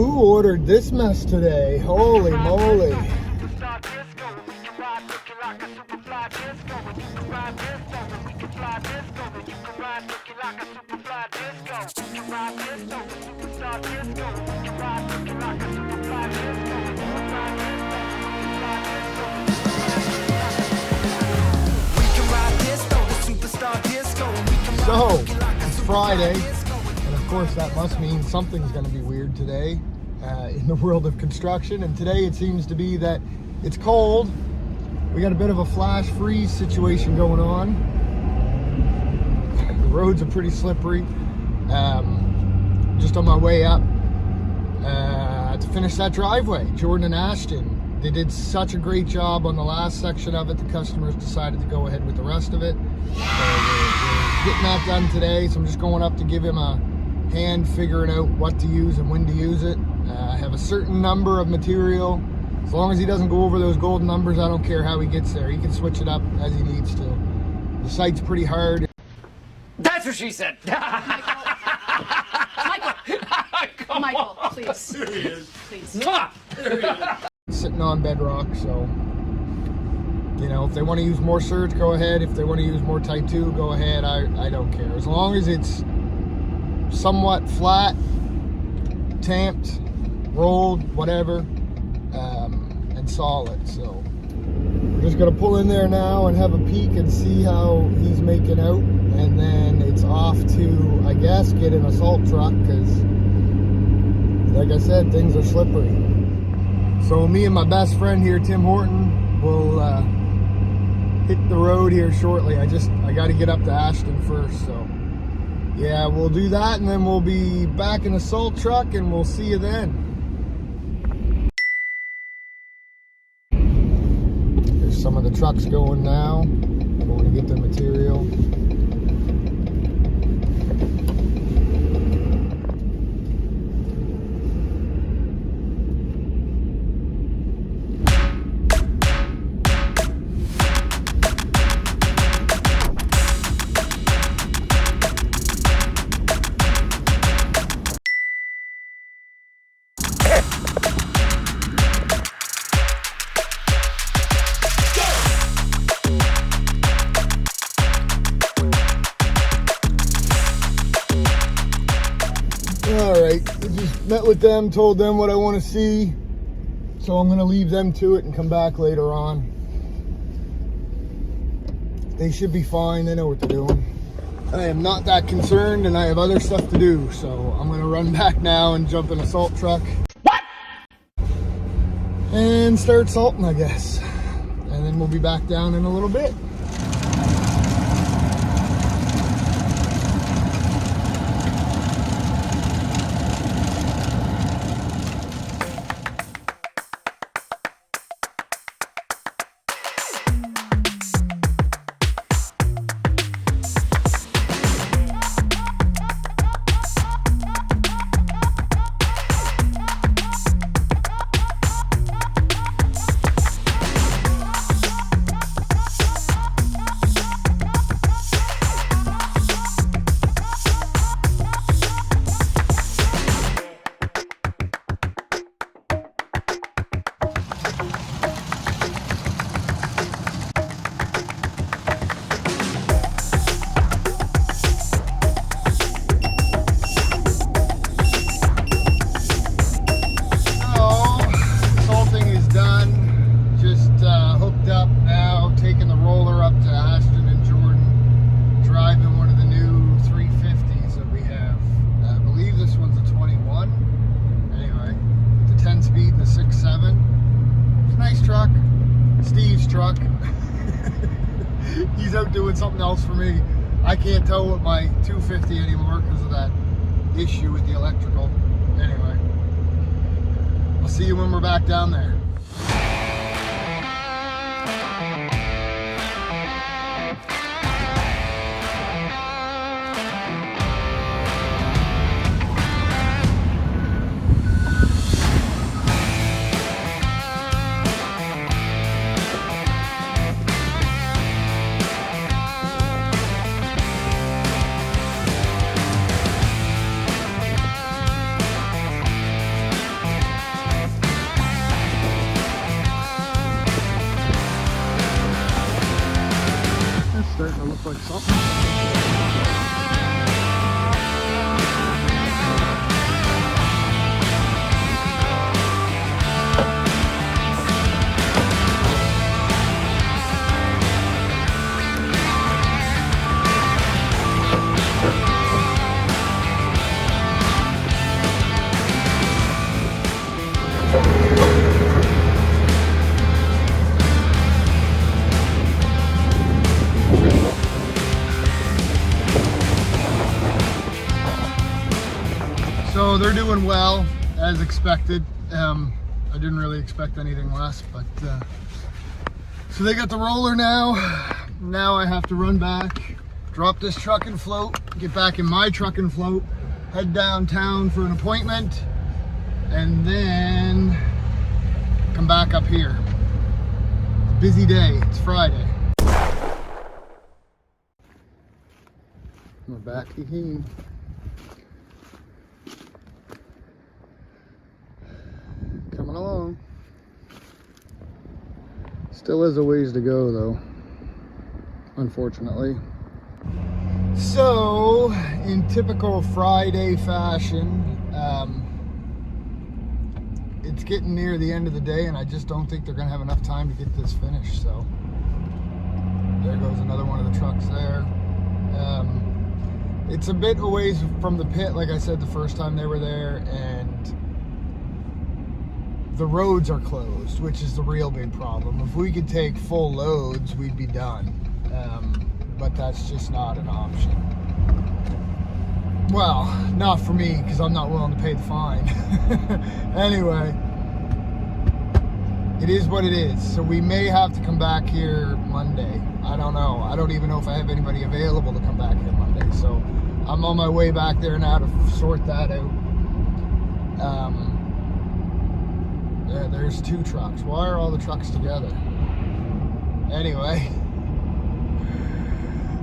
Who ordered this mess today? Holy moly. So, it's Friday, and of course that must mean something's going to be weird today in the world of construction. And today it seems to be that it's cold. We got a bit of a flash freeze situation going on. The roads are pretty slippery. Just on my way up to finish that driveway, Jordan and Ashton, they did such a great job on the last section of it. The customers decided to go ahead with the rest of it. So we're getting that done today. So I'm just going up to give him a hand figuring out what to use and when to use it. I have a certain number of material. As long as he doesn't go over those golden numbers, I don't care how he gets there. He can switch it up as he needs to. The site's pretty hard. That's what she said. Michael, please. There he is. Please. There he is. Sitting on bedrock, so you know, if they want to use more surge, go ahead. If they want to use more Type 2, go ahead. I don't care. As long as it's somewhat flat, tamped, rolled, whatever, and solid. So we're just gonna pull in there now and have a peek and see how he's making out, and then it's off to, I guess, get an assault truck, because like I said, things are slippery. So me and my best friend here, Tim Horton, will hit the road here shortly. I got to get up to Ashton first, so yeah, we'll do that, and then we'll be back in the assault truck, and we'll see you then. There's some of the trucks going now, going to get their material. Alright, I just met with them, told them what I want to see, so I'm going to leave them to it and come back later on. They should be fine, they know what they're doing. I am not that concerned, and I have other stuff to do, so I'm going to run back now and jump in a salt truck. What? And start salting, I guess. And then we'll be back down in a little bit. Truck. He's out doing something else for me. I can't tow with my 250 anymore because of that issue with the electrical. Anyway, I'll see you when we're back down there. So they're doing well, as expected. I didn't really expect anything less, but so they got the roller now. Now I have to run back, drop this truck and float, get back in my truck and float, head downtown for an appointment, and then come back up here. Busy day, it's Friday. We're back again. Coming along. Still is a ways to go though, unfortunately. So, in typical Friday fashion, it's getting near the end of the day and I just don't think they're gonna have enough time to get this finished, so there goes another one of the trucks there. It's a bit away from the pit, like I said the first time they were there, and the roads are closed, which is the real big problem. If we could take full loads, we'd be done. But that's just not an option. Well, not for me, because I'm not willing to pay the fine. Anyway, it is what it is. So we may have to come back here Monday. I don't know. I don't even know if I have anybody available to come back here Monday. So I'm on my way back there now to sort that out. Yeah, there's two trucks. Why are all the trucks together? Anyway,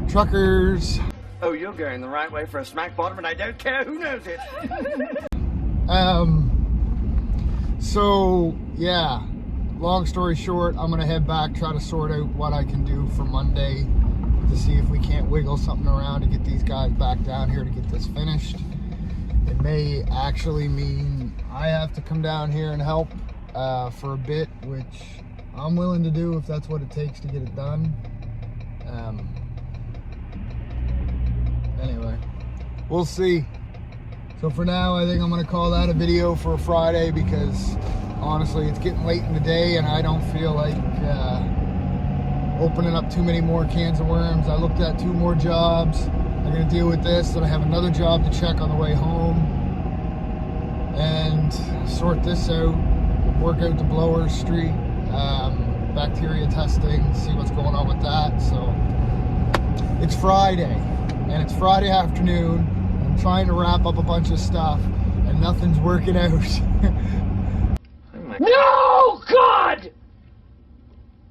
truckers. Oh, you're going the right way for a smack bottom, and I don't care who knows it. So yeah, long story short, I'm gonna head back, try to sort out what I can do for Monday to see if we can't wiggle something around to get these guys back down here to get this finished. It may actually mean I have to come down here and help for a bit, which I'm willing to do if that's what it takes to get it done. Anyway, we'll see. So for now, I think I'm gonna call that a video for a Friday, because honestly, it's getting late in the day and I don't feel like opening up too many more cans of worms. I looked at 2 more jobs. I'm gonna deal with this, then I have another job to check on the way home and sort this out, work out the blower street, bacteria testing, see what's going on with that. So it's Friday and it's Friday afternoon. I'm trying to wrap up a bunch of stuff and nothing's working out. No, God!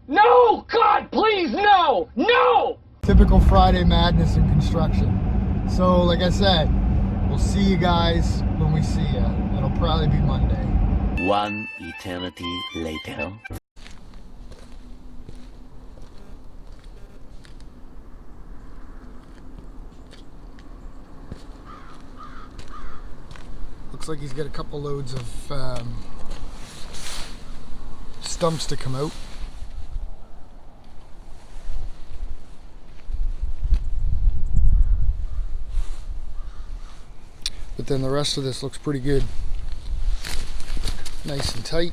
No, God, please, no! No! Typical Friday madness in construction. So like I said, we'll see you guys when we see you. It'll probably be Monday. One eternity later. Looks like he's got a couple loads of stumps to come out. But then the rest of this looks pretty good. Nice and tight.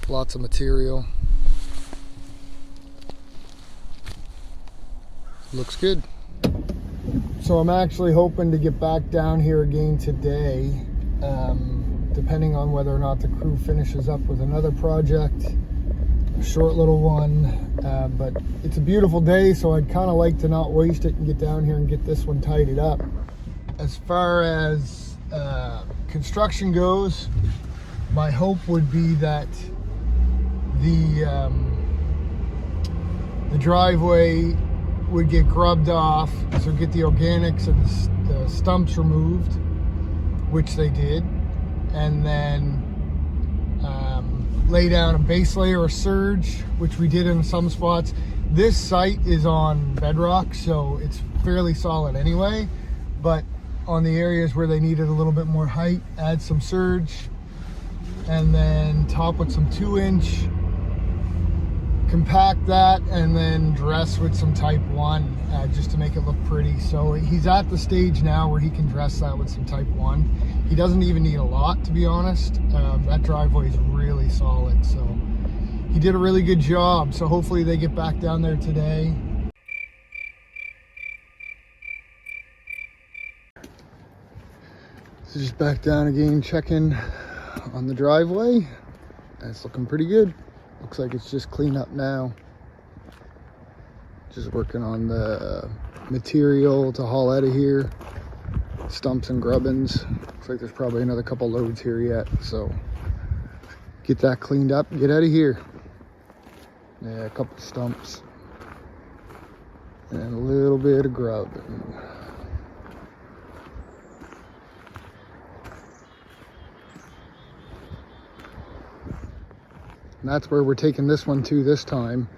Lots of material. Looks good. So I'm actually hoping to get back down here again today, depending on whether or not the crew finishes up with another project. A short little one, but it's a beautiful day, so I'd kind of like to not waste it and get down here and get this one tidied up. As far as construction goes, my hope would be that the driveway would get grubbed off, so get the organics and the stumps removed, which they did, and then lay down a base layer of surge, which we did in some spots, This site is on bedrock, so it's fairly solid anyway, but on the areas where they needed a little bit more height, add some surge, and then top with some 2-inch, compact that, and then dress with some type 1 just to make it look pretty. So he's at the stage now where he can dress that with some type 1. He doesn't even need a lot, to be honest. That driveway is really solid, so he did a really good job. So hopefully they get back down there today. So just back down again, checking on the driveway. It's looking pretty good. Looks like it's just clean up now. Just working on the material to haul out of here. Stumps and grubbins. Looks like there's probably another couple loads here yet. So get that cleaned up, get out of here. Yeah, a couple stumps. And a little bit of grubbing. And that's where we're taking this one to this time.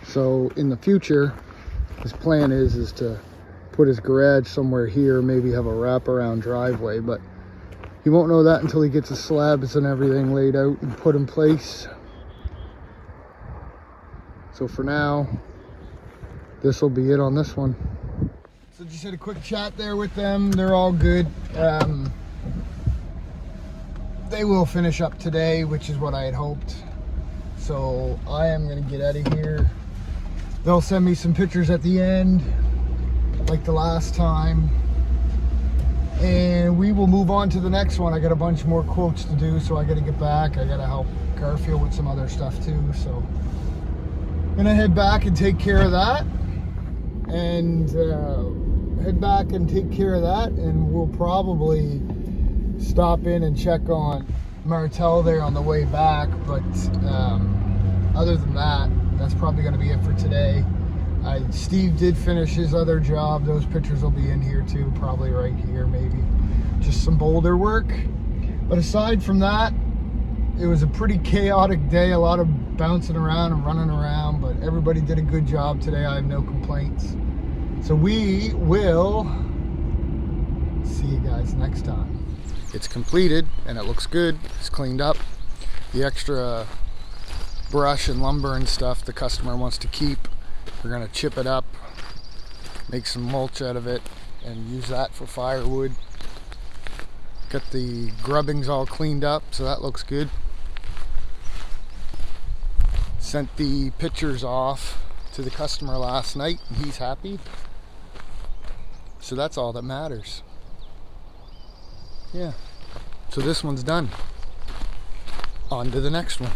So in the future, his plan is to put his garage somewhere here, maybe have a wraparound driveway, but he won't know that until he gets his slabs and everything laid out and put in place. So for now, this will be it on this one. So just had a quick chat there with them. They're all good. They will finish up today, which is what I had hoped. So I am gonna get out of here. They'll send me some pictures at the end, like the last time. And we will move on to the next one. I got a bunch more quotes to do, so I gotta get back. I gotta help Garfield with some other stuff too. So I'm gonna head back and take care of that. And and we'll probably stop in and check on Martel there on the way back, but other than that, that's probably going to be it for today. Steve did finish his other job. Those pictures will be in here too, probably right here, maybe just some boulder work. But aside from that, it was a pretty chaotic day, a lot of bouncing around and running around, but everybody did a good job today. I have no complaints. So we will see you guys next time. It's completed and it looks good. It's cleaned up. The extra brush and lumber and stuff the customer wants to keep, we're gonna chip it up, make some mulch out of it, and use that for firewood. Got the grubbings all cleaned up, so that looks good. Sent the pictures off to the customer last night and he's happy. So that's all that matters. Yeah, so this one's done. On to the next one.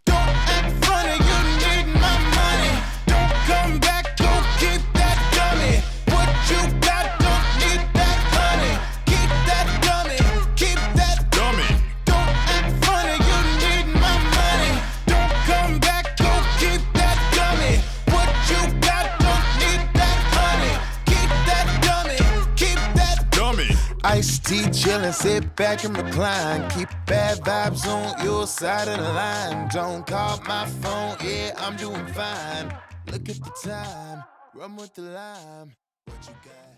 Don't act funny, you need my money. Don't come back, don't keep that dummy. What you got, don't need that honey. Keep that dummy, keep that dummy. Don't act funny, you need my money. Don't come back, don't keep that dummy. What you got, don't need that honey. Keep that dummy, keep that dummy. Iced tea chillin', sit back and recline. Keep bad vibes on your side of the line. Don't call my phone, yeah, I'm doing fine. Look at the time, run with the lime. What you got?